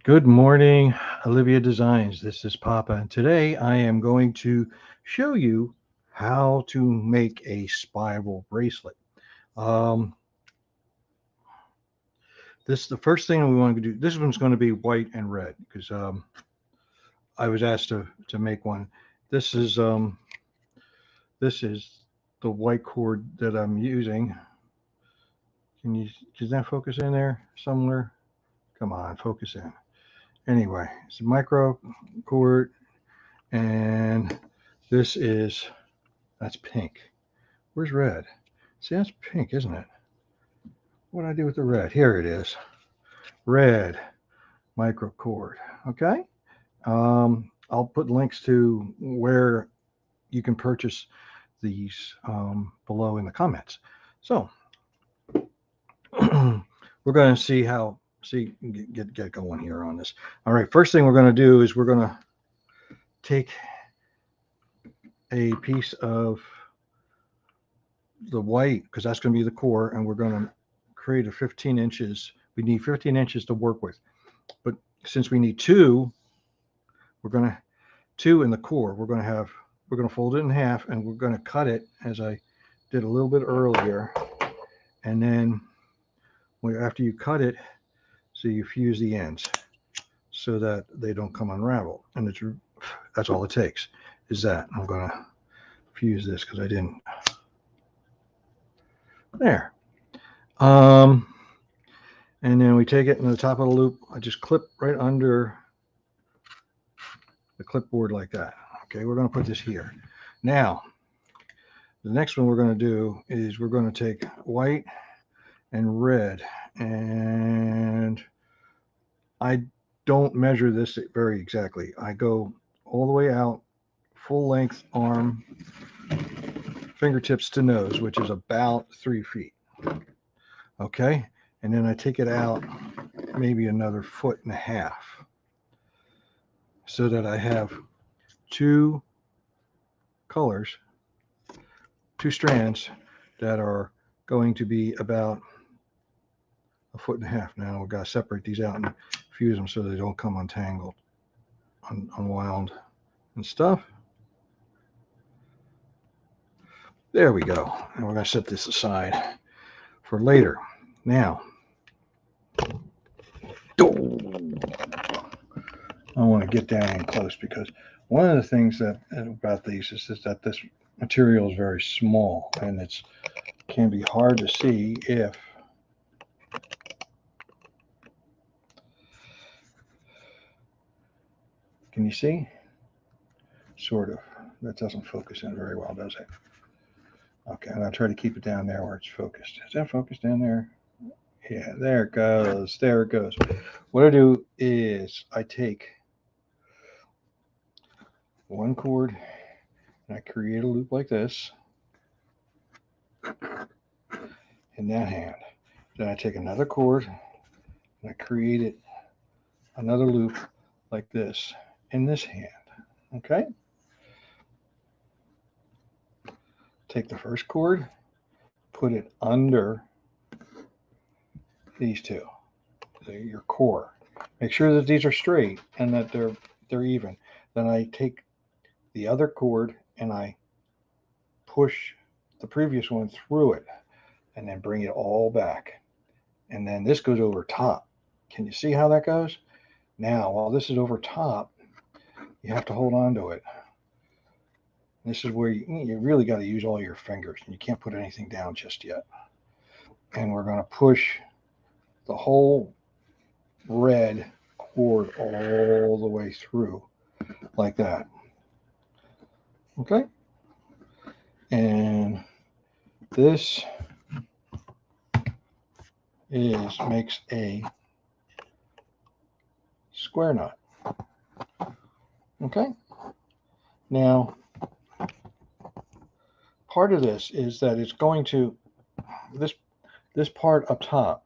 Good morning, Olivia Designs. This is Papa, and today I am going to show you how to make a spiral bracelet. Um, this the first thing we want to do. This one's going to be white and red because I was asked to make one. This is um, this is the white cord that I'm using. Can you Does that focus in there somewhere? Come on, focus in. Anyway, it's a micro cord, and this is that's pink. Where's red? See, that's pink, isn't it? What do I do with the red? Here it is. Red micro cord. Okay. I'll put links to where you can purchase these below in the comments. So we're going to get going here on this. All right. First thing we're going to do is we're going to take a piece of the white because that's going to be the core, and we're going to create a 15 inches. We need 15 inches to work with, but since we need two, we're going to two in the core. We're going to fold it in half, and we're going to cut it as I did a little bit earlier, and then after you cut it, so you fuse the ends so that they don't come unraveled, and that's all it takes is that. I'm going to fuse this because I didn't there. Um, and then we take it in the top of the loop. I just clip right under the clipboard like that. Okay, we're going to put this here. Now, the next one we're going to do is we're going to take white and red, and I don't measure this very exactly. I go all the way out, full length arm, fingertips to nose, which is about 3 feet. Okay, and then I take it out maybe another foot and a half so that I have two colors, two strands that are going to be about a foot and a half. Now we've got to separate these out and fuse them so they don't come untangled, unwound and stuff. There we go. And we're going to set this aside for later. Now, I want to get down in close because one of the things about these is that this material is very small, and it can be hard to see if can you see? Sort of. That doesn't focus in very well, does it? Okay, I'm going to try to keep it down there where it's focused. Is that focused down there? Yeah, there it goes. There it goes. What I do is I take one cord and I create a loop like this in that hand. Then I take another cord and I create another loop like this in this hand. Okay? Take the first cord, put it under these two, your core. Make sure that these are straight and that they're even. Then I take the other cord and I push the previous one through it and then bring it all back. And then this goes over top. Can you see how that goes? Now, while this is over top, you have to hold on to it. This is where you really got to use all your fingers, and you can't put anything down just yet. And we're going to push the whole red cord all the way through like that. Okay? And this makes a square knot. Okay? Now, part of this is that it's going to this part up top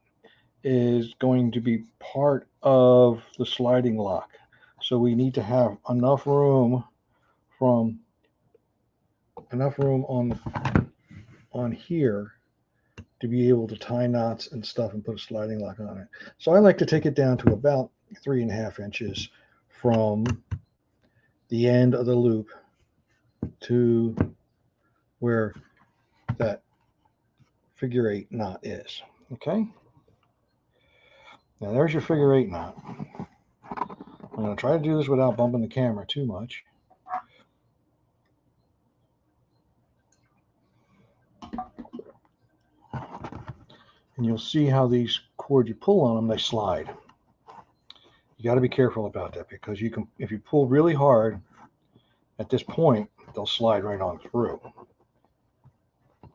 is going to be part of the sliding lock. So we need to have enough room on here to be able to tie knots and stuff and put a sliding lock on it. So I like to take it down to about 3.5 inches from the end of the loop to where that figure 8 knot is. Okay. Now there's your figure 8 knot. I'm going to try to do this without bumping the camera too much. And you'll see how these cords, you pull on them, they slide. You got to be careful about that, because you can, if you pull really hard at this point, they'll slide right on through.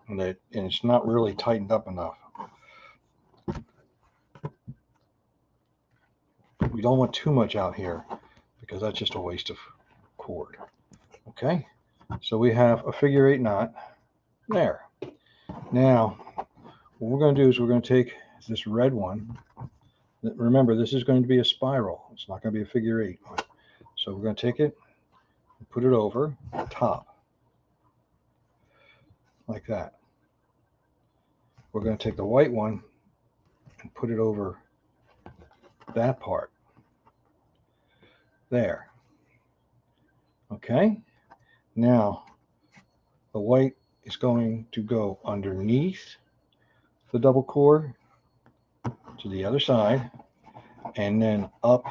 And it's not really tightened up enough. We don't want too much out here, because that's just a waste of cord. Okay, so we have a figure 8 knot there. Now, what we're going to do is we're going to take this red one. Remember, this is going to be a spiral. It's not going to be a figure 8 one. So we're going to take it and put it over the top, like that. We're going to take the white one and put it over that part there. Okay, now the white is going to go underneath the double cord to the other side, and then up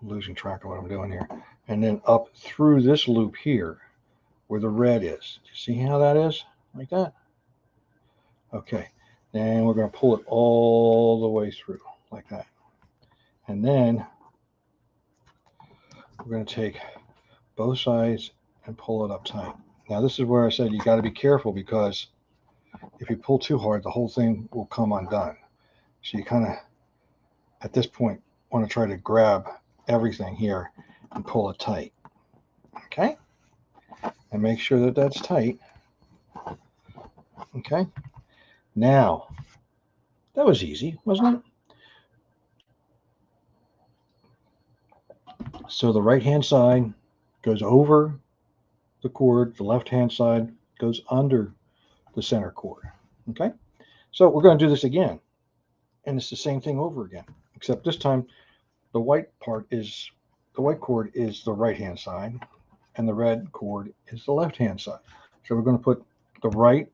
losing track of what I'm doing here, and then up through this loop here where the red is. See how that is? Like that? Okay, then we're going to pull it all the way through like that, and then we're going to take both sides and pull it up tight. Now this is where I said you got to be careful, because if you pull too hard, the whole thing will come undone. So you kind of, at this point, want to try to grab everything here and pull it tight. Okay, and make sure that that's tight. Okay, now that was easy, wasn't it? So the right hand side goes over the cord, the left hand side goes under the center cord. Okay, so we're going to do this again, and it's the same thing over again, except this time the white cord is the right hand side, and the red cord is the left hand side. So we're going to put the right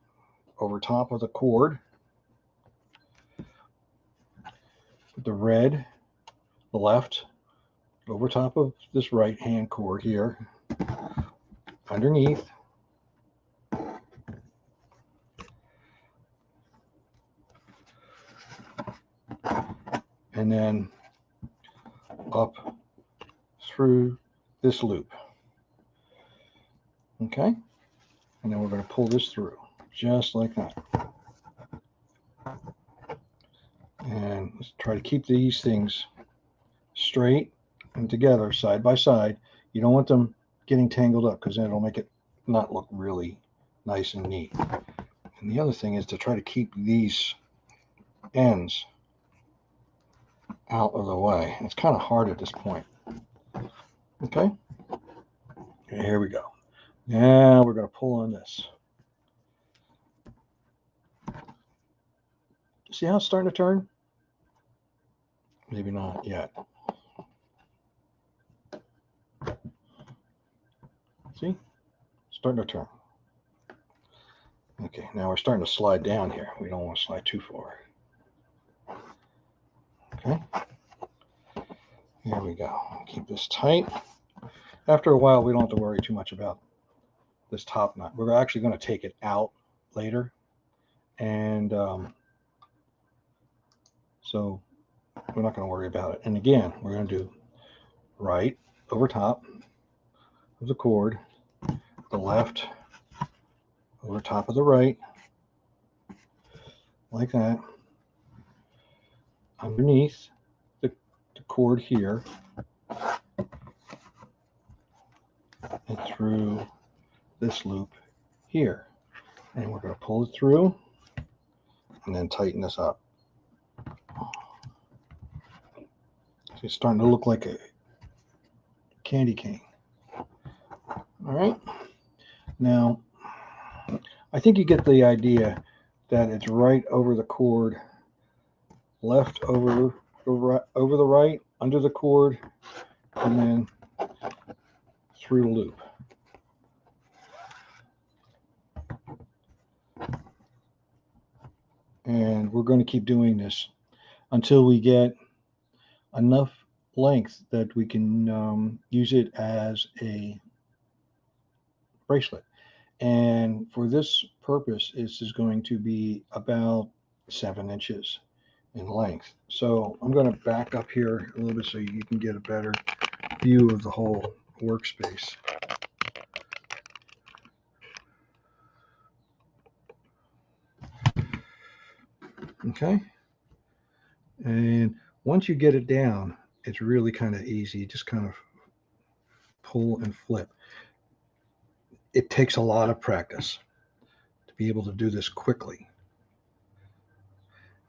over top of the cord, put the red, the left over top of this right hand cord here, underneath, and then up through this loop. Okay, and then we're going to pull this through just like that. And let's try to keep these things straight and together side by side. You don't want them getting tangled up, because then it'll make it not look really nice and neat. And the other thing is to try to keep these ends out of the way. It's kind of hard at this point. Okay, and here we go. Now we're going to pull on this. See how it's starting to turn? Maybe not yet. See? Starting to turn. Okay, now we're starting to slide down here. We don't want to slide too far. Okay. Here we go. Keep this tight. After a while, we don't have to worry too much about this top knot. We're actually going to take it out later. And so we're not going to worry about it. And again, we're going to do right over top of the cord, the left over top of the right, like that, underneath the cord here, and through this loop here. And we're going to pull it through and then tighten this up. It's starting to look like a candy cane. All right. Now, I think you get the idea that it's right over the cord, left over the right, under the cord, and then through the loop. And we're going to keep doing this until we get enough length that we can use it as a bracelet. And for this purpose, this is going to be about 7 inches in length. So I'm going to back up here a little bit so you can get a better view of the whole workspace. Okay. And once you get it down, it's really kind of easy. You just kind of pull and flip. It takes a lot of practice to be able to do this quickly.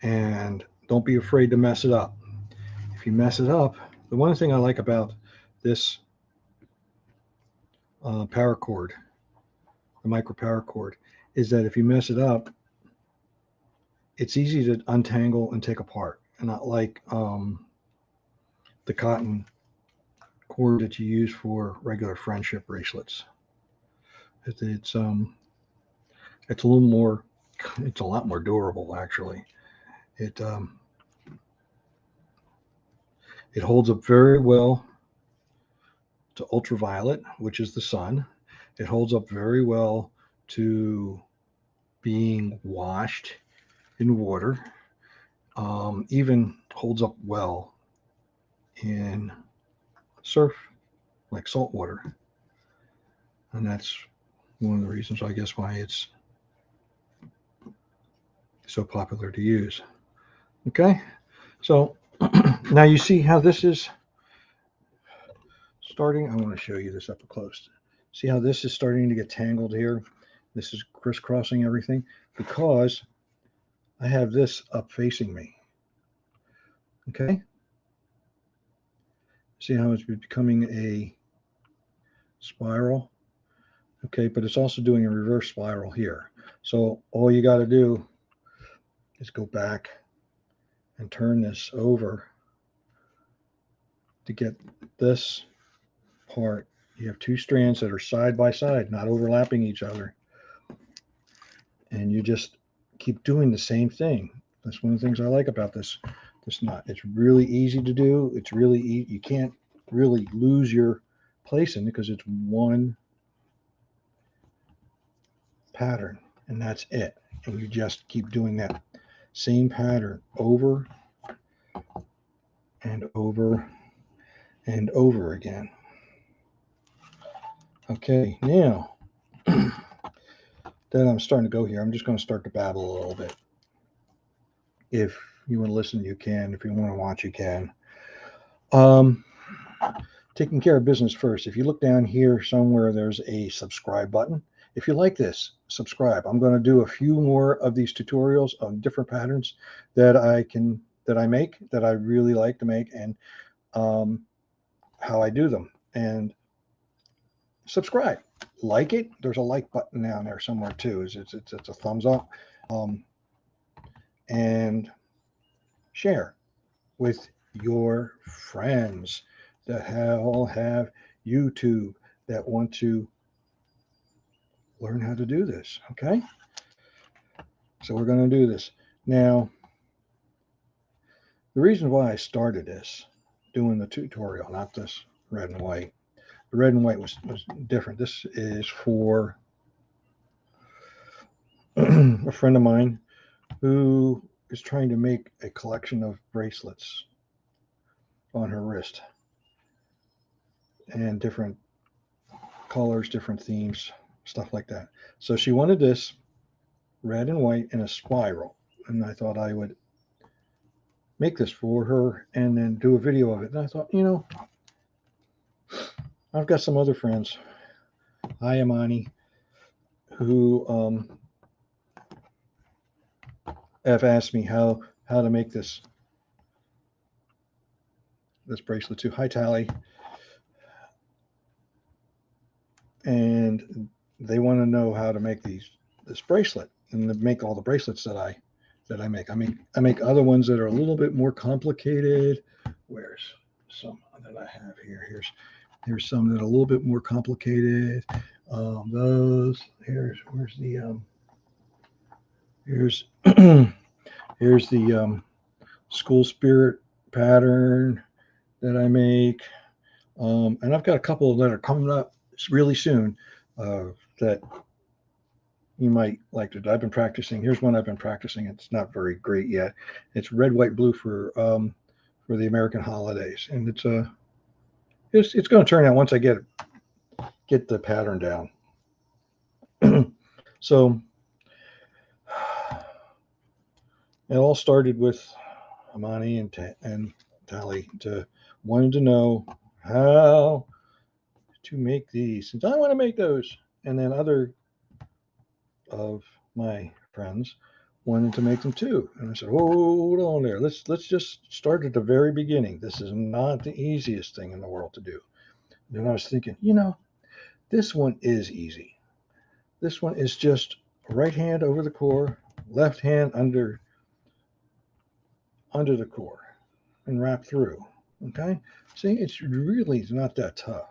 And don't be afraid to mess it up. If you mess it up, the one thing I like about this paracord, the micro paracord, is that if you mess it up, it's easy to untangle and take apart, and not like the cotton cord that you use for regular friendship bracelets. It's a little more, it's a lot more durable actually. It holds up very well to ultraviolet, which is the sun. It holds up very well to being washed in water. Even holds up well in surf, like salt water. And that's one of the reasons, I guess, why it's so popular to use. Okay, so now you see how this is starting. I want to show you this up close. See how this is starting to get tangled here? This is crisscrossing everything because I have this up facing me. Okay, see how it's becoming a spiral? Okay, but it's also doing a reverse spiral here. So all you got to do is go back and turn this over to get this part. You have 2 strands that are side by side, not overlapping each other. And you just keep doing the same thing. That's one of the things I like about this knot. It's really easy to do. It's really you can't really lose your place in it because it's one pattern and that's it. And you just keep doing that same pattern over and over and over again. Okay, now that I'm starting to go here, I'm just going to start to babble a little bit. If you want to listen, you can. If you want to watch, you can. Taking care of business first. If you look down here somewhere, there's a subscribe button. If you like this, subscribe. I'm going to do a few more of these tutorials on different patterns that I make, that I really like to make, and how I do them. And subscribe, like it. There's a like button down there somewhere too. It's a thumbs up, and share with your friends that all have YouTube that want to learn how to do this. Okay, so we're going to do this now. The reason why I started this, doing the tutorial, not this red and white. The red and white was different. This is for a friend of mine who is trying to make a collection of bracelets on her wrist, and different colors, different themes, stuff like that. So she wanted this red and white in a spiral, and I thought I would make this for her and then do a video of it. And I thought, I've got some other friends, hi Amani, who have asked me how to make this bracelet too. Hi Tally. And they want to know how to make this bracelet. and to make all the bracelets that I make. I make other ones that are a little bit more complicated. Where's some that I have here? Here's some that are a little bit more complicated. Those where's the here's here's the school spirit pattern that I make. And I've got a couple that are coming up really soon that you might like to. I've been practicing. Here's one I've been practicing. It's not very great yet. It's red, white, blue for the American holidays, and it's going to turn out once I get the pattern down. So it all started with Amani and Tally wanting to know how to make these, since I want to make those, and then other of my friends wanted to make them too. And I said, hold on there. Let's just start at the very beginning. This is not the easiest thing in the world to do. And I was thinking, this one is easy. This one is just right hand over the core, left hand under the core, and wrap through. Okay? See, it's really not that tough.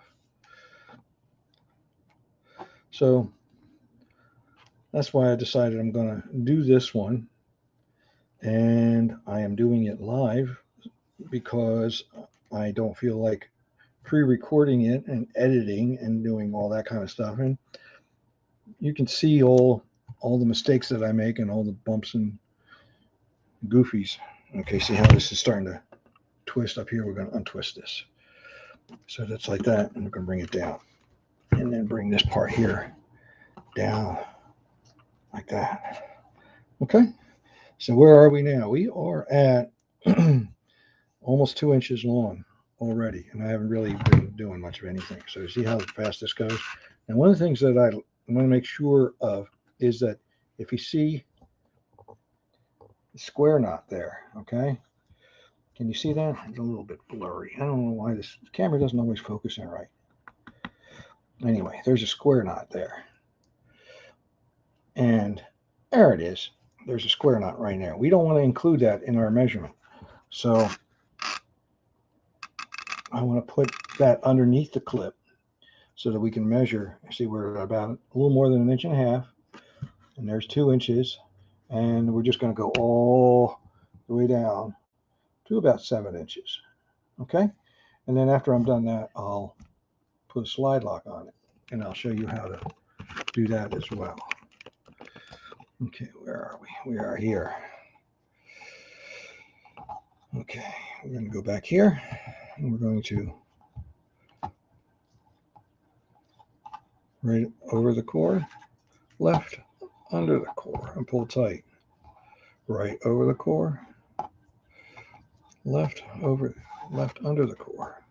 So that's why I decided I'm going to do this one. And I am doing it live because I don't feel like pre-recording it and editing and doing all that kind of stuff. And you can see all the mistakes that I make and all the bumps and goofies. Okay, see how this is starting to twist up here? We're going to untwist this. So that's like that, and we're going to bring it down. And then bring this part here down like that. Okay, so where are we now? We are at almost 2 inches long already, and I haven't really been doing much of anything. So you see how fast this goes? And one of the things that I want to make sure of is that if you see the square knot there, okay? Can you see that? It's a little bit blurry. I don't know why this camera doesn't always focus in right. Anyway, there's a square knot there. And there it is. There's a square knot right there. We don't want to include that in our measurement. So I want to put that underneath the clip so that we can measure. See, we're about a little more than 1.5 inches. And there's 2 inches. And we're just going to go all the way down to about 7 inches. Okay? And then after I'm done that, I'll put a slide lock on it. And I'll show you how to do that as well. Okay, where are we? We are here. Okay, we're going to go back here. And we're going to right over the core, left under the core, and pull tight. Right over the core, left under the core.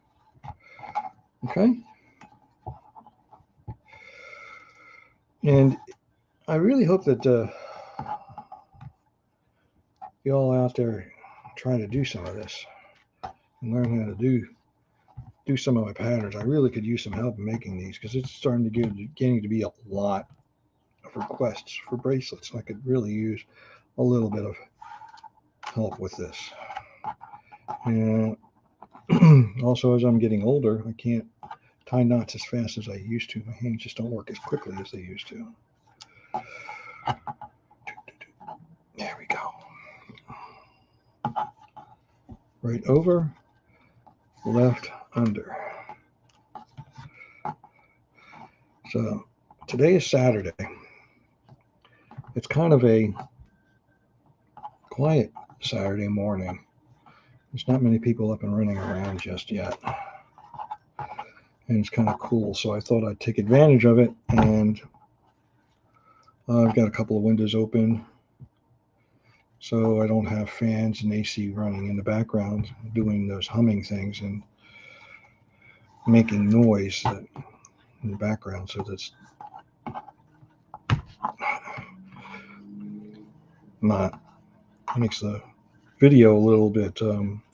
Okay? And I really hope that you all out there trying to do some of this and learn how to do some of my patterns. I really could use some help in making these because it's starting to getting to be a lot of requests for bracelets. I could really use a little bit of help with this. And also, as I'm getting older, I can't tie knots as fast as I used to. My hands just don't work as quickly as they used to. There we go. Right over, left under. So today is Saturday. It's kind of a quiet Saturday morning. There's not many people up and running around just yet. And it's kind of cool. So I thought I'd take advantage of it. And I've got a couple of windows open, so I don't have fans and AC running in the background doing those humming things and making noise in the background. So that's makes the video a little bit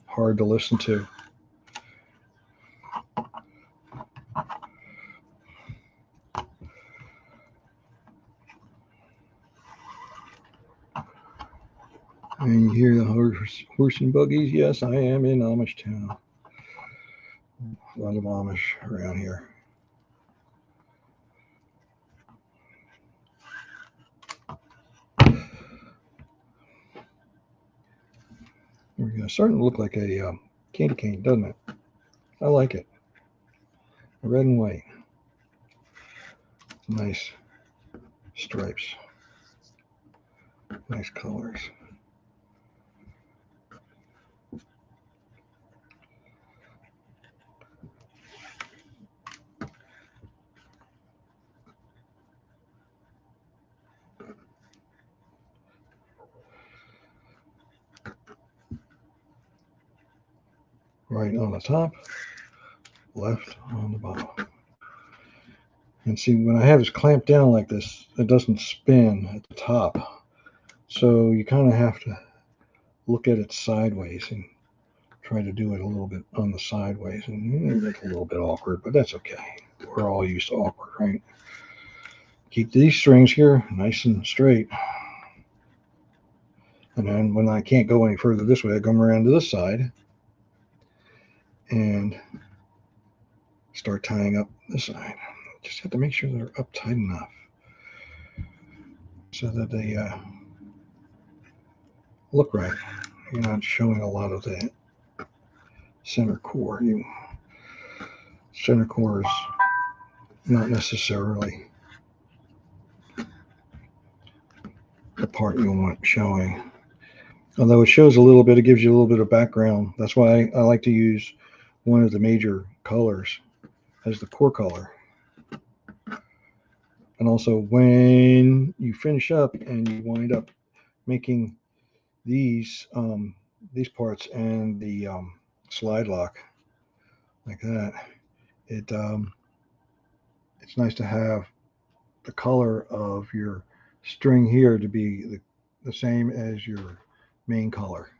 hard to listen to. And you hear the horse and buggies. Yes, I am in Amish town. A lot of Amish around here. It's starting to look like a candy cane, doesn't it? I like it. Red and white. Nice stripes. Nice colors. Right on the top, left on the bottom. And see, when I have this clamped down like this, it doesn't spin at the top. So you kind of have to look at it sideways and try to do it a little bit on the sideways. And it's a little bit awkward, but that's okay. We're all used to awkward, right? Keep these strings here nice and straight. And then when I can't go any further this way, I come around to this side and start tying up this side. Just have to make sure they're up tight enough so that they look right. You're not showing a lot of the center core. Center core is not necessarily the part you want showing. Although it shows a little bit, it gives you a little bit of background. That's why I like to use one of the major colors as the core color. And also when you finish up and you wind up making these parts and the slide lock like that, it's nice to have the color of your string here to be the same as your main color,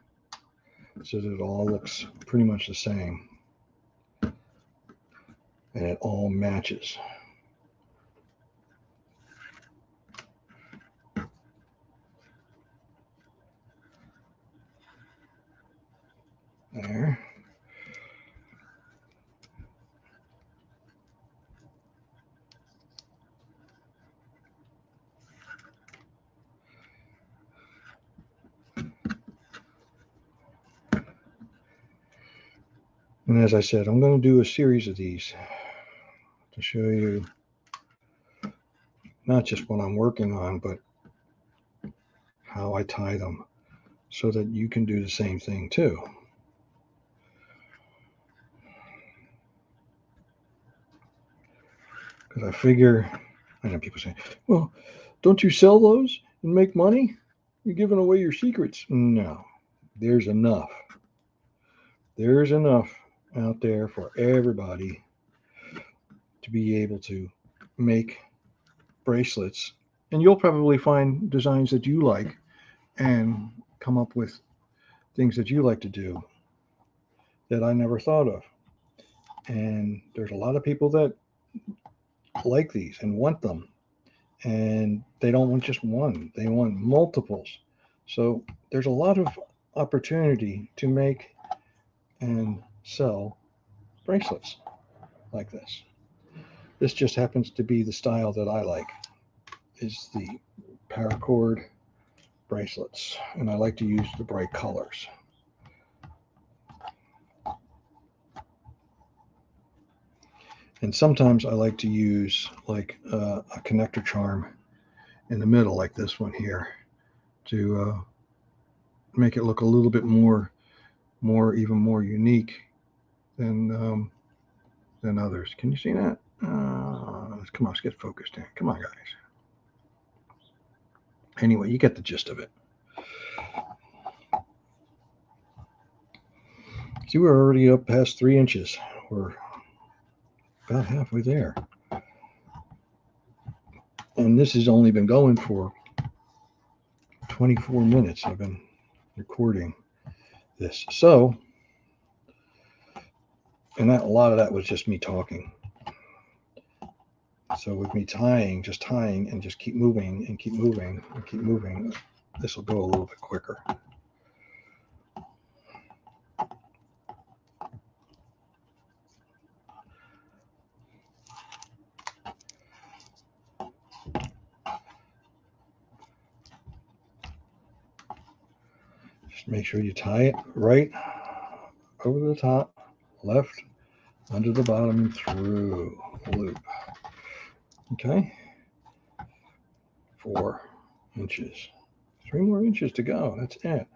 so that it all looks pretty much the same and it all matches. There. And as I said, I'm going to do a series of these to show you not just what I'm working on, but how I tie them so that you can do the same thing too. Because I figure, I know people say, well, don't you sell those and make money? You're giving away your secrets. No, there's enough. There's enough out there for everybody to be able to make bracelets. And you'll probably find designs that you like and come up with things that you like to do that I never thought of. And there's a lot of people that like these and want them. And they don't want just one, they want multiples. So there's a lot of opportunity to make and sell bracelets like this. This just happens to be the style that I like, is the paracord bracelets. And I like to use the bright colors. And sometimes I like to use like a connector charm in the middle, like this one here, to make it look a little bit even more unique than others. Can you see that? Come on, let's get focused in. Come on, guys. Anyway, you get the gist of it. See, we're already up past 3 inches. We're about halfway there. And this has only been going for 24 minutes. I've been recording this. So, and a lot of that was just me talking. So with me just tying and just keep moving and keep moving and keep moving, this will go a little bit quicker. Just make sure you tie it right over the top, left, under the bottom, and through the loop. Okay. 4 inches. 3 more inches to go. That's it.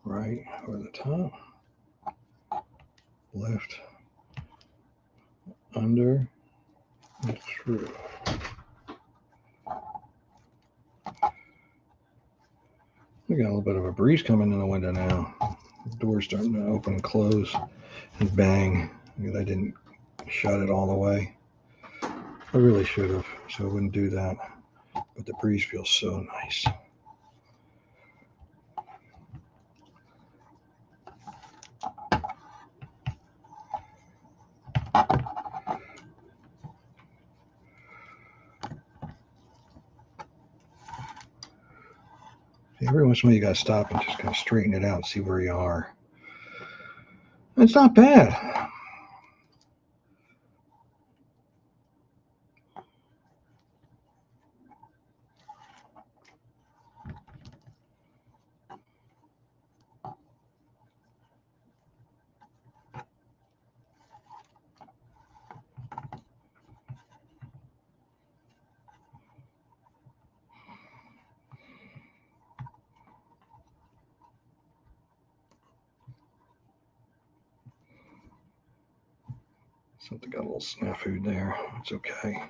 Right over the top, left, under, and through. We got a little bit of a breeze coming in the window now. The door's starting to open and close and bang. I didn't shut it all the way. I really should have, so I wouldn't do that. But the breeze feels so nice. Every once in a while you gotta stop and just kind of straighten it out and see where you are. It's not bad. Something got a little snafu there. It's okay.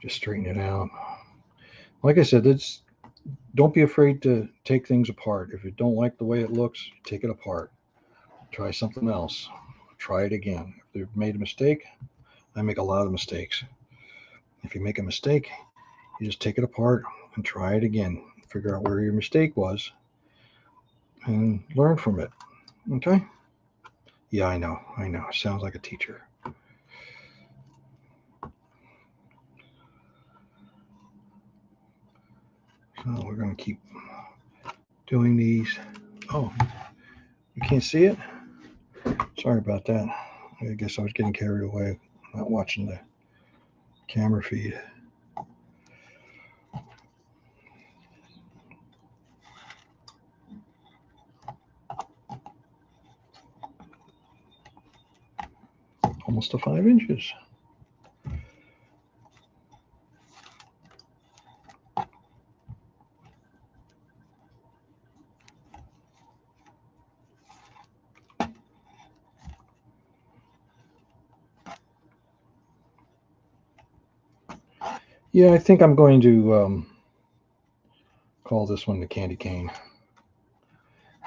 Just straighten it out. Like I said, don't be afraid to take things apart. If you don't like the way it looks, take it apart. Try something else. Try it again. If you've made a mistake, I make a lot of mistakes. If you make a mistake, you just take it apart and try it again. Figure out where your mistake was and learn from it. Okay? Yeah, I know. Sounds like a teacher. So we're going to keep doing these. Oh, you can't see it? Sorry about that. I guess I was getting carried away, not watching the camera feed. Almost to 5 inches. Yeah, I think I'm going to call this one the candy cane.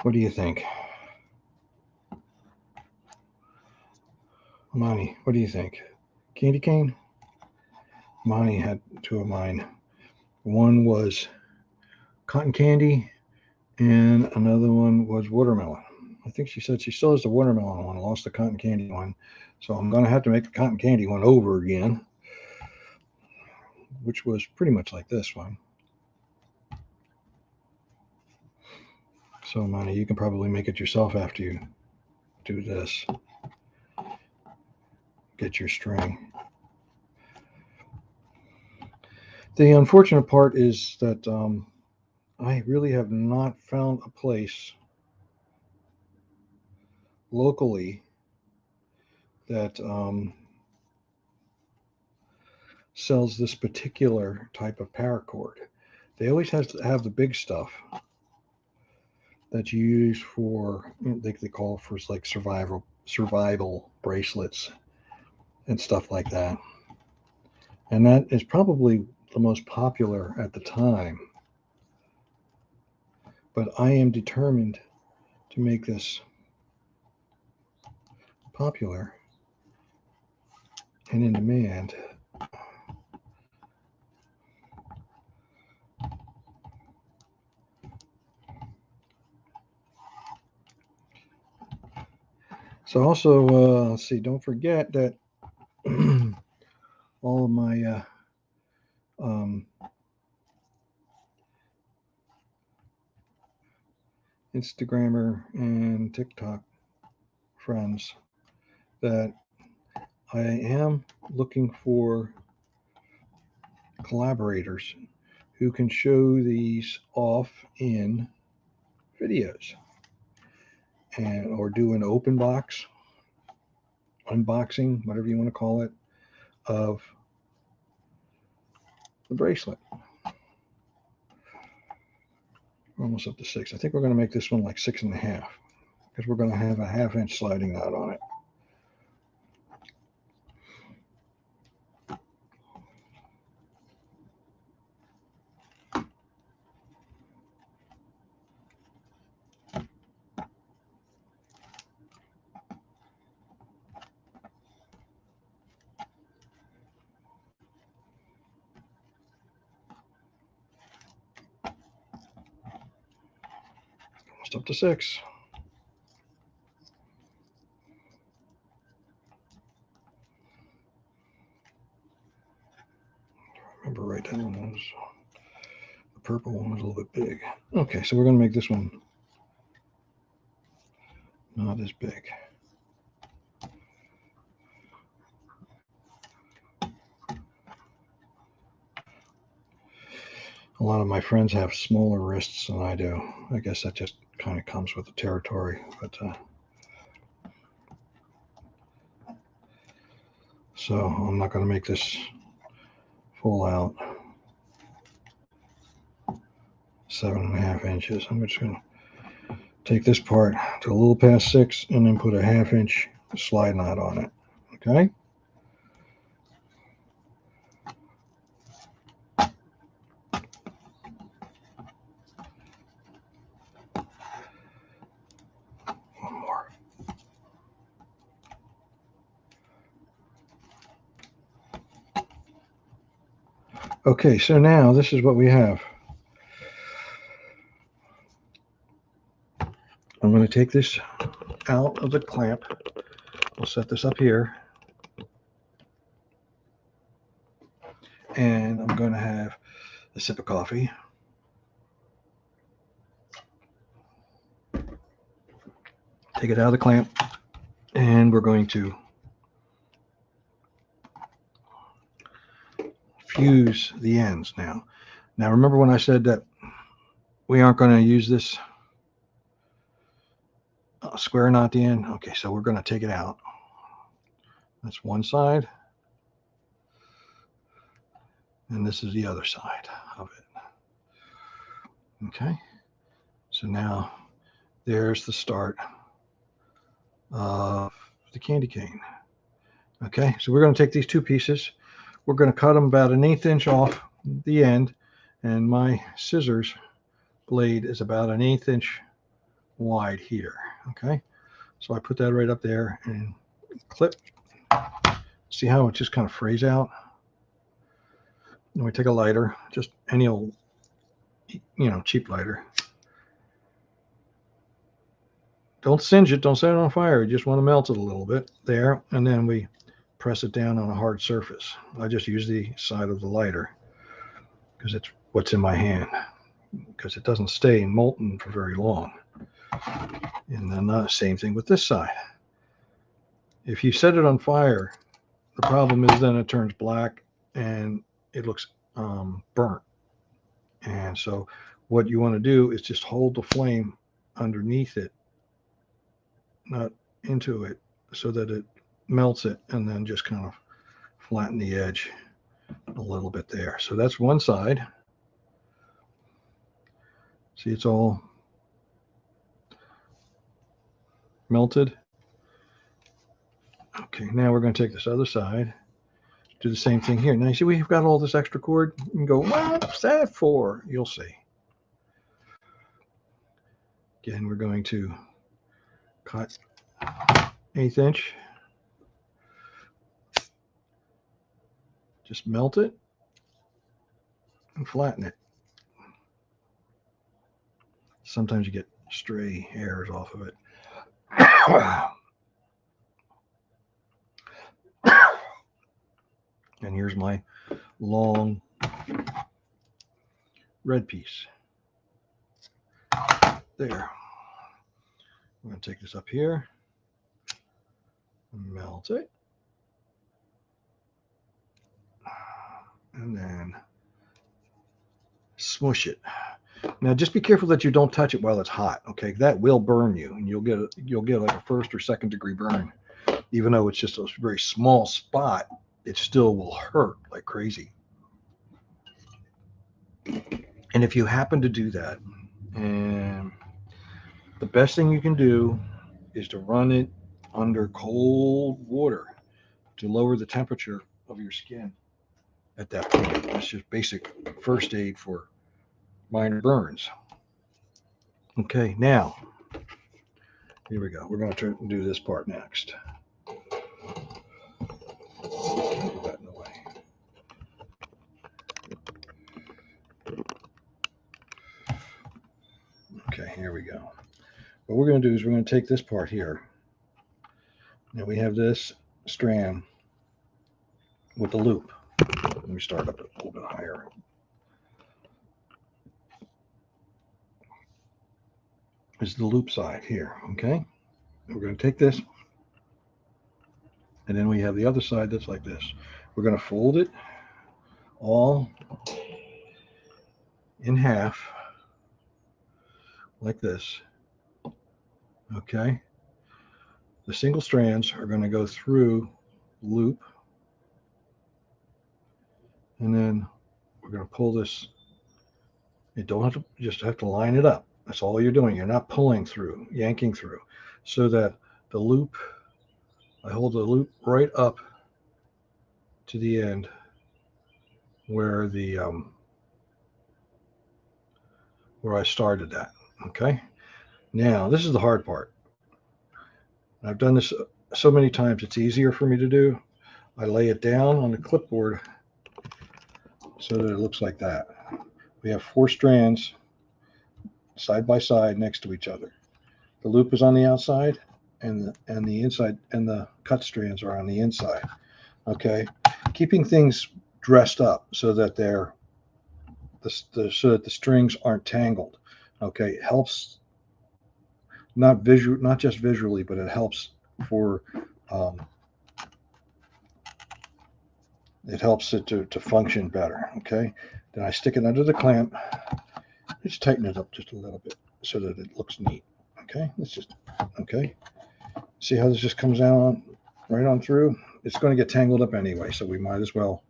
What do you think? Amani, what do you think? Candy cane? Amani had 2 of mine. One was cotton candy and another one was watermelon. I think she said she still has the watermelon one, lost the cotton candy one. So I'm going to have to make the cotton candy one over again, which was pretty much like this one. So, Amani, you can probably make it yourself after you do this. Get your string. The unfortunate part is that I really have not found a place locally that sells this particular type of paracord. They always have to have the big stuff that you use for, they call for like survival bracelets and stuff like that. And that is probably the most popular at the time. But I am determined to make this popular and in demand. So also, let's see, don't forget that all of my Instagrammer and TikTok friends, that I am looking for collaborators who can show these off in videos and or do an open box, unboxing, whatever you want to call it, of the bracelet. We're almost up to 6. I think we're going to make this one like 6.5 because we're going to have a 1/2-inch sliding knot on it. Almost up to 6. Remember right, that one was, the purple one was a little bit big. Okay, so we're going to make this one not as big. A lot of my friends have smaller wrists than I do. I guess that just kind of comes with the territory. But so I'm not going to make this full out 7.5 inches. I'm just going to take this part to a little past 6 and then put a 1/2-inch slide knot on it. Okay. One more. Okay, so now this is what we have. I'm going to take this out of the clamp. We'll set this up here. And I'm going to have a sip of coffee. Take it out of the clamp. And we're going to fuse the ends now. Now remember when I said that we aren't going to use this square knot at the end? Okay, so we're going to take it out. That's one side. And this is the other side of it. Okay, so now there's the start of the candy cane. Okay, so we're going to take these two pieces. We're going to cut them about 1/8 inch off the end, and my scissors blade is about 1/8 inch wide here. Okay, so I put that right up there and clip. See how it just kind of frays out? And we take a lighter, just any old, cheap lighter. Don't singe it, don't set it on fire. You just want to melt it a little bit there, and then we press it down on a hard surface. I just use the side of the lighter because it's what's in my hand, because it doesn't stay molten for very long. And then the same thing with this side. If you set it on fire, the problem is then it turns black and it looks burnt. And so what you want to do is just hold the flame underneath it, not into it, so that it melts it, and then just kind of flatten the edge a little bit there. So that's one side. See, it's all melted. Okay, now we're going to take this other side, do the same thing here. Now you see we've got all this extra cord. You can go, what's that for? You'll see. Again, we're going to cut 1/8 inch. Just melt it and flatten it. Sometimes you get stray hairs off of it. And here's my long red piece. There. I'm going to take this up here, melt it, and then smush it. Now, just be careful that you don't touch it while it's hot. Okay, that will burn you, and you'll get like a first or second degree burn. Even though it's just a very small spot, it still will hurt like crazy. And if you happen to do that, and the best thing you can do is to run it under cold water to lower the temperature of your skin at that point. That's just basic first aid for minor burns. Okay, now, here we go. We're going to do this part next. Put that in the way. Okay, here we go. What we're going to do is we're going to take this part here. Now we have this strand with the loop. Let me start up a little bit higher. This is the loop side here, okay? We're going to take this, and then we have the other side that's like this. We're going to fold it all in half, like this, okay? The single strands are going to go through the loop, and then we're going to pull this. You don't have to, just have to line it up. That's all you're doing. You're not pulling through, yanking through, so that the loop, I hold the loop right up to the end where the where I started at. Okay. Now this is the hard part. I've done this so many times, it's easier for me to do. I lay it down on the clipboard so that it looks like that. We have 4 strands side by side next to each other. The loop is on the outside, and the inside, and the cut strands are on the inside. Okay, keeping things dressed up so that they're so that the strings aren't tangled. Okay, it helps not just visually, but it helps for it helps it to function better. Okay, then I stick it under the clamp. Just tighten it up just a little bit so that it looks neat. Okay, let's just, okay. See how this just comes down right on through? It's going to get tangled up anyway, so we might as well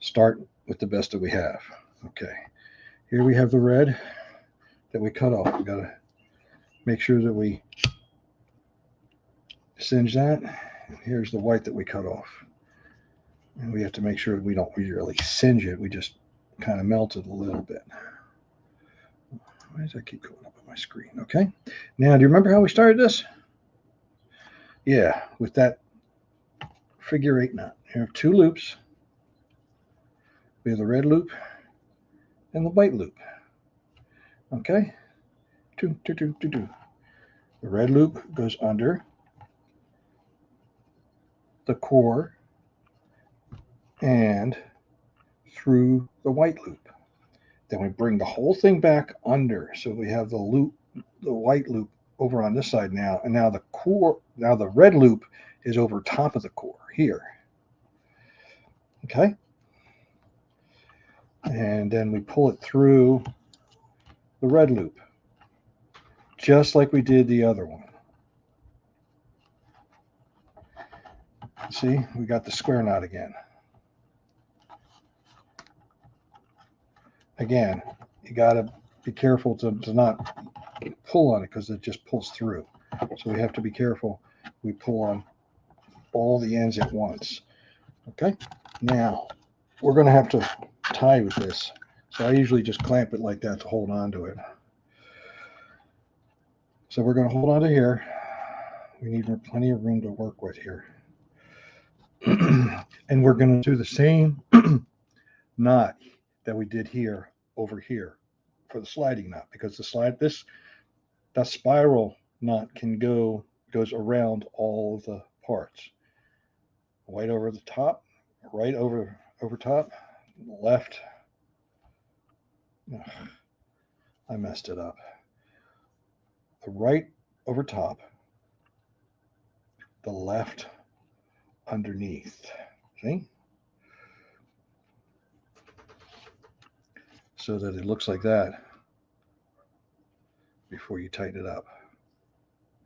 start with the best that we have. Okay, here we have the red that we cut off. We got to make sure that we singe that. And here's the white that we cut off. And we have to make sure we don't really singe it. We just kind of melt it a little bit. Why does that keep going up on my screen? Okay. Now, do you remember how we started this? Yeah, with that figure 8 knot. You have 2 loops. We have the red loop and the white loop. Okay. The red loop goes under the core and through the white loop. Then we bring the whole thing back under. So we have the loop, the white loop over on this side now. And now the core, now the red loop is over top of the core here. Okay. And then we pull it through the red loop, just like we did the other one. See, we got the square knot again. Again, you got to be careful to not pull on it because it just pulls through. So we have to be careful. We pull on all the ends at once. Okay, now we're going to have to tie with this. So I usually just clamp it like that to hold on to it. So we're going to hold on to here. We need plenty of room to work with here. And we're going to do the same knot that we did here over here for the sliding knot, because that spiral knot goes around all of the parts. White over the top, right over top, left. Ugh, I messed it up. The right over top, the left underneath. See? so that it looks like that before you tighten it up.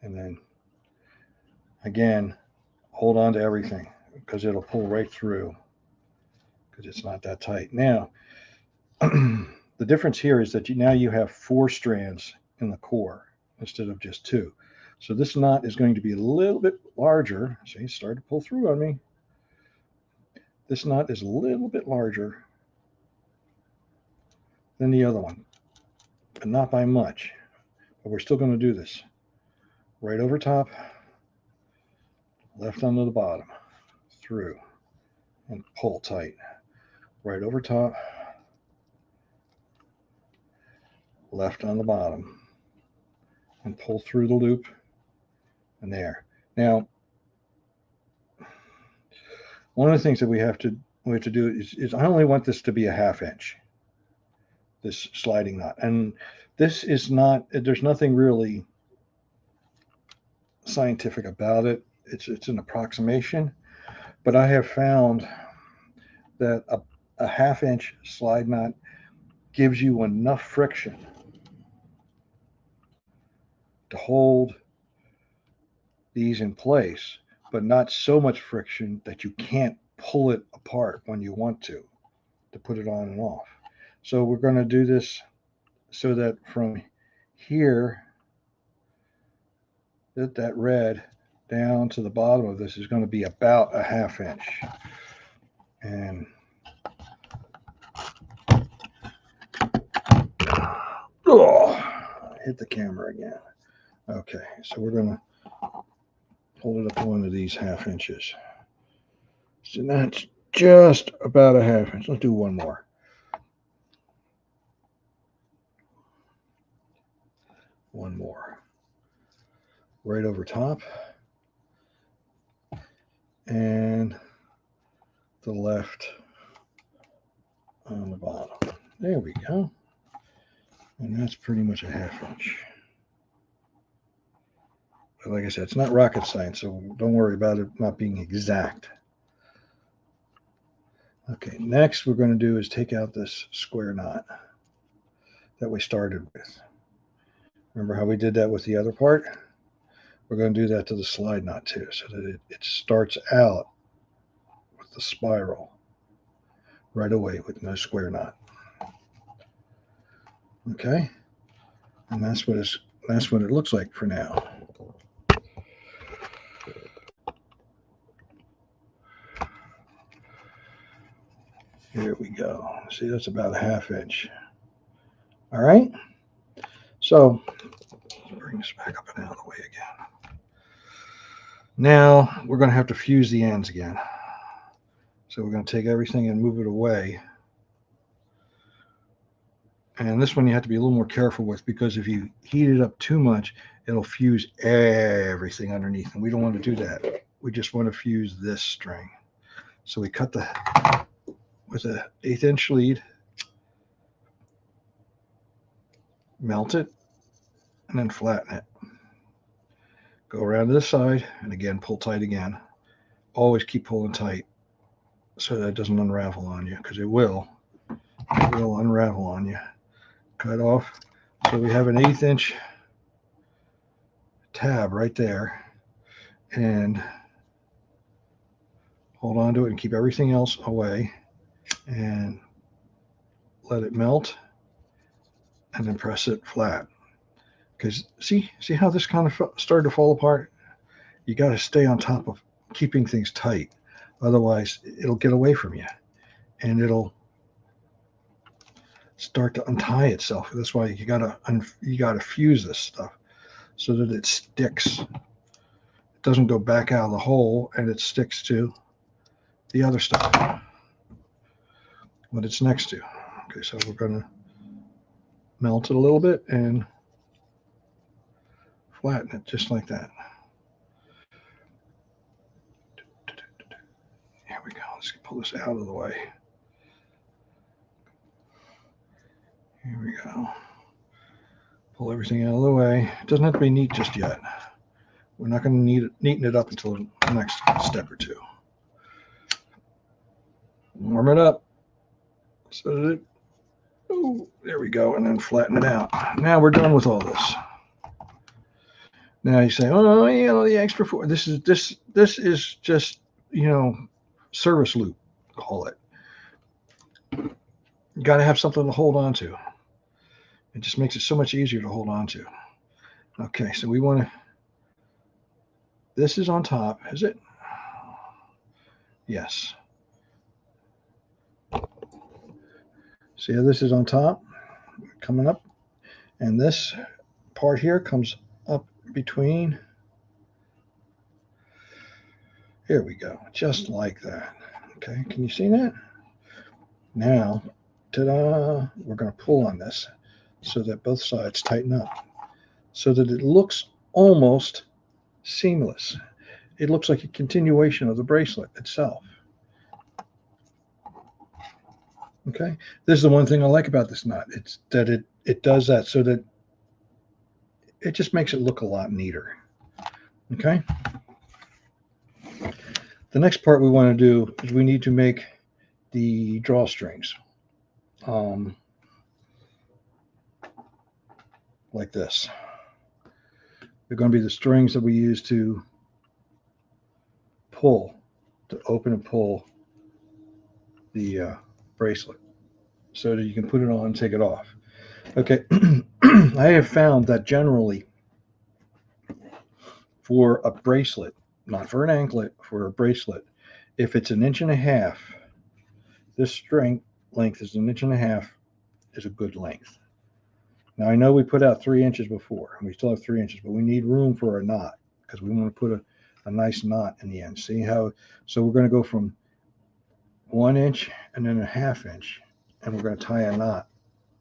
And then again, hold on to everything because it'll pull right through because it's not that tight. Now, the difference here is that now you have 4 strands in the core instead of just 2. So this knot is going to be a little bit larger. See, it started to pull through on me. This knot is a little bit larger than the other one, but not by much. But we're still going to do this. Right over top, left onto the bottom, through, and pull tight. Right over top, left on the bottom, and pull through the loop, and there. Now, one of the things that we have to do is I only want this to be a 1/2 inch, this sliding knot. And this is not, there's nothing really scientific about it. It's an approximation, but I have found that a 1/2 inch slide knot gives you enough friction to hold these in place, but not so much friction that you can't pull it apart when you want to put it on and off. So we're going to do this so that from here, that red down to the bottom of this is going to be about a 1/2 inch. And hit the camera again. Okay, so we're going to hold it up to one of these 1/2 inches. So that's just about a 1/2 inch. Let's do one more. One more. Right over top. And the left on the bottom. There we go. And that's pretty much a 1/2 inch. But like I said, it's not rocket science, so don't worry about it not being exact. Okay, next we're going to do is take out this square knot that we started with. Remember how we did that with the other part? We're going to do that to the slide knot too, so that it starts out with the spiral right away with no square knot. Okay, and that's what it looks like for now. Here we go. See, that's about a 1/2 inch. All right. So let's bring this back up and out of the way again. Now we're going to have to fuse the ends again. So we're going to take everything and move it away. And this one you have to be a little more careful with, because if you heat it up too much, it'll fuse everything underneath. And we don't want to do that. We just want to fuse this string. So we cut with an 1/8 inch lead, melt it, and then flatten it. Go around to the side, and again, pull tight again. Always keep pulling tight so that it doesn't unravel on you, because it will. It will unravel on you. Cut off. So we have an 1/8 inch tab right there, and hold on to it and keep everything else away, and let it melt, and then press it flat. Because see how this kind of started to fall apart? You got to stay on top of keeping things tight. Otherwise, it'll get away from you, and it'll start to untie itself. That's why you gotta fuse this stuff so that it sticks. It doesn't go back out of the hole, and it sticks to the other stuff, what it's next to. Okay, so we're gonna melt it a little bit and flatten it just like that. Here we go. Let's pull this out of the way. Here we go. Pull everything out of the way. It doesn't have to be neat just yet. We're not going to neaten it up until the next step or two. Warm it up so that it Oh, there we go. And then flatten it out. Now we're done with all this. Now you say, oh, you know, the extra four. This is just, you know, service loop, call it. You got to have something to hold on to. It just makes it so much easier to hold on to. Okay, so we want to. This is on top, is it? Yes. See how this is on top, coming up, and this part here comes up between. Here we go, just like that. Okay, can you see that? Now, ta-da, we're going to pull on this so that both sides tighten up so that it looks almost seamless. It looks like a continuation of the bracelet itself. Okay, this is the one thing I like about this knot. It's that it does that so that it just makes it look a lot neater. Okay. The next part we want to do is we need to make the drawstrings. Like this. They're going to be the strings that we use to pull, to open and pull the bracelet so that you can put it on and take it off. Okay, I have found that generally for a bracelet, not for an anklet, for a bracelet, if it's 1.5 inches, this string length is 1.5 inches, is a good length. Now I know we put out 3 inches before, and we still have 3 inches, but we need room for a knot because we want to put a nice knot in the end. See how? So we're going to go from 1 inch and then 1/2 inch, and we're going to tie a knot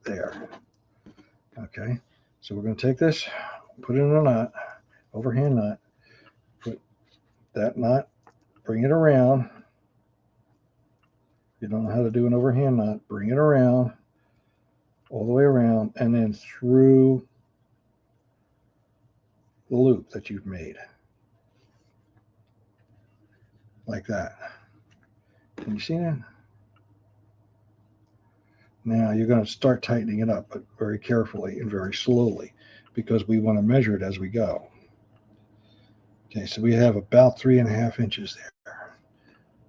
there. Okay, so we're going to take this, put it in a knot, overhand knot, put that knot, bring it around. If you don't know how to do an overhand knot, bring it around, all the way around, and then through the loop that you've made. Like that. Can you see that? Now you're going to start tightening it up, but very carefully and very slowly because we want to measure it as we go. Okay, so we have about 3.5 inches there.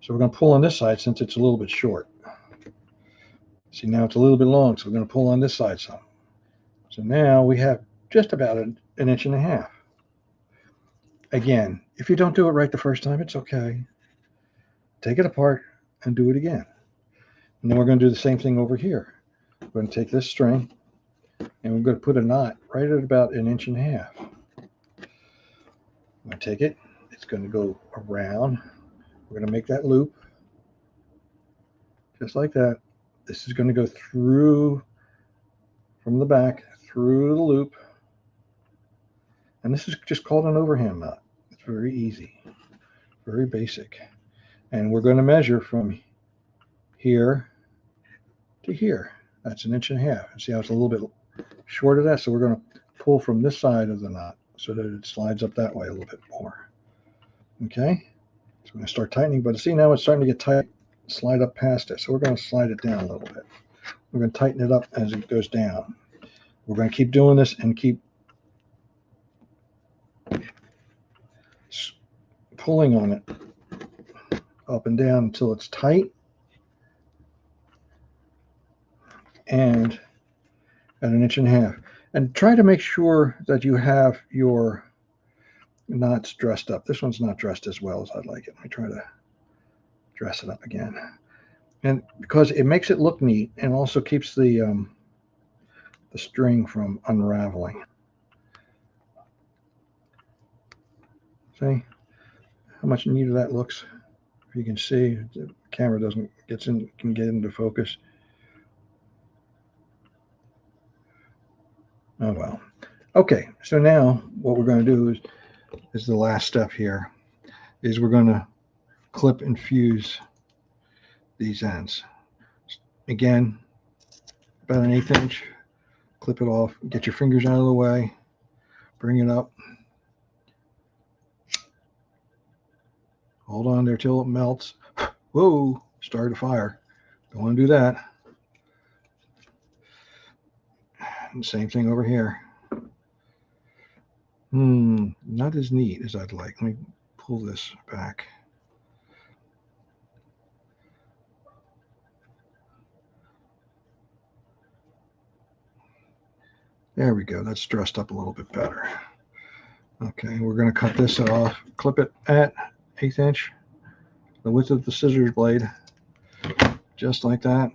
So we're going to pull on this side since it's a little bit short. See, now it's a little bit long, so we're going to pull on this side some. So now we have just about 1.5 inches. Again, if you don't do it right the first time, it's okay. Take it apart and do it again. And then we're going to do the same thing over here. We're going to take this string and we're going to put a knot right at about 1.5 inches. I'm going to take it. It's going to go around. We're going to make that loop just like that. This is going to go through from the back through the loop. And this is just called an overhand knot. It's very easy, very basic. And we're going to measure from here to here. That's 1.5 inches. See how it's a little bit short of that? So we're going to pull from this side of the knot so that it slides up that way a little bit more. Okay? So we're going to start tightening, but see now it's starting to get tight, slide up past it. So we're going to slide it down a little bit. We're going to tighten it up as it goes down. We're going to keep doing this and keep pulling on it up and down until it's tight and at 1.5 inches. And try to make sure that you have your knots dressed up. This one's not dressed as well as I'd like it. Let me try to dress it up again. And because it makes it look neat and also keeps the string from unraveling. See how much neater that looks? If you can see, the camera can get into focus. Oh well. Okay, so now what we're going to do is the last step here is we're going to clip and fuse these ends. Again, about 1/8 inch. Clip it off. Get your fingers out of the way. Bring it up. Hold on there till it melts. Whoa! Started a fire. Don't want to do that. And same thing over here. Not as neat as I'd like. Let me pull this back. There we go. That's dressed up a little bit better. Okay, we're going to cut this off, clip it at 1/8 inch, the width of the scissors blade, just like that.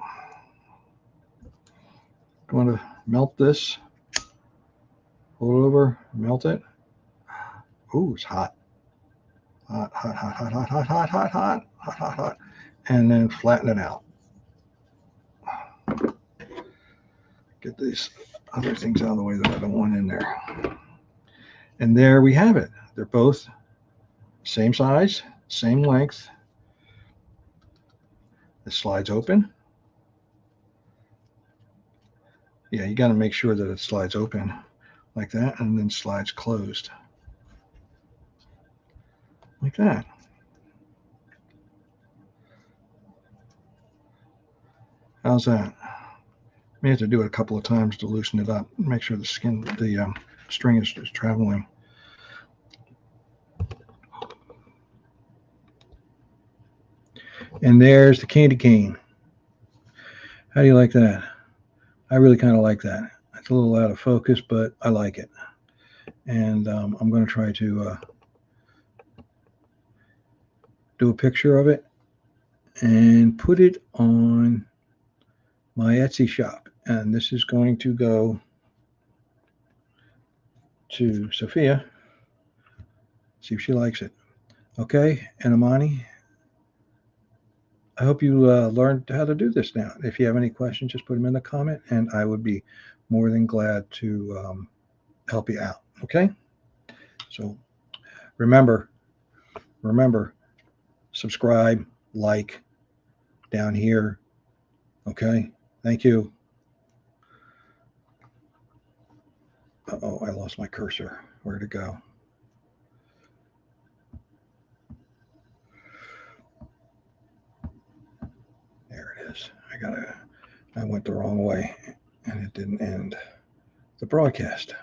Going to melt this, pull it over, melt it. Ooh, it's hot. Hot, hot, hot, hot, hot, hot, hot, hot, hot, hot, hot, hot. And then flatten it out. Get these other things out of the way that I don't want in there. And there we have it. They're both same size, same length. It slides open. Yeah, you got to make sure that it slides open like that and then slides closed like that. How's that? May have to do it a couple of times to loosen it up. Make sure the string is traveling. And there's the candy cane. How do you like that? I really kind of like that. It's a little out of focus, but I like it. And I'm going to try to do a picture of it and put it on my Etsy shop. And this is going to go to Sophia. See if she likes it. Okay, and Amani, I hope you learned how to do this now. If you have any questions, just put them in the comment, and I would be more than glad to help you out. Okay? So remember, subscribe, like down here. Okay? Thank you. Uh-oh, I lost my cursor. Where'd it go? There it is. I went the wrong way and it didn't end the broadcast.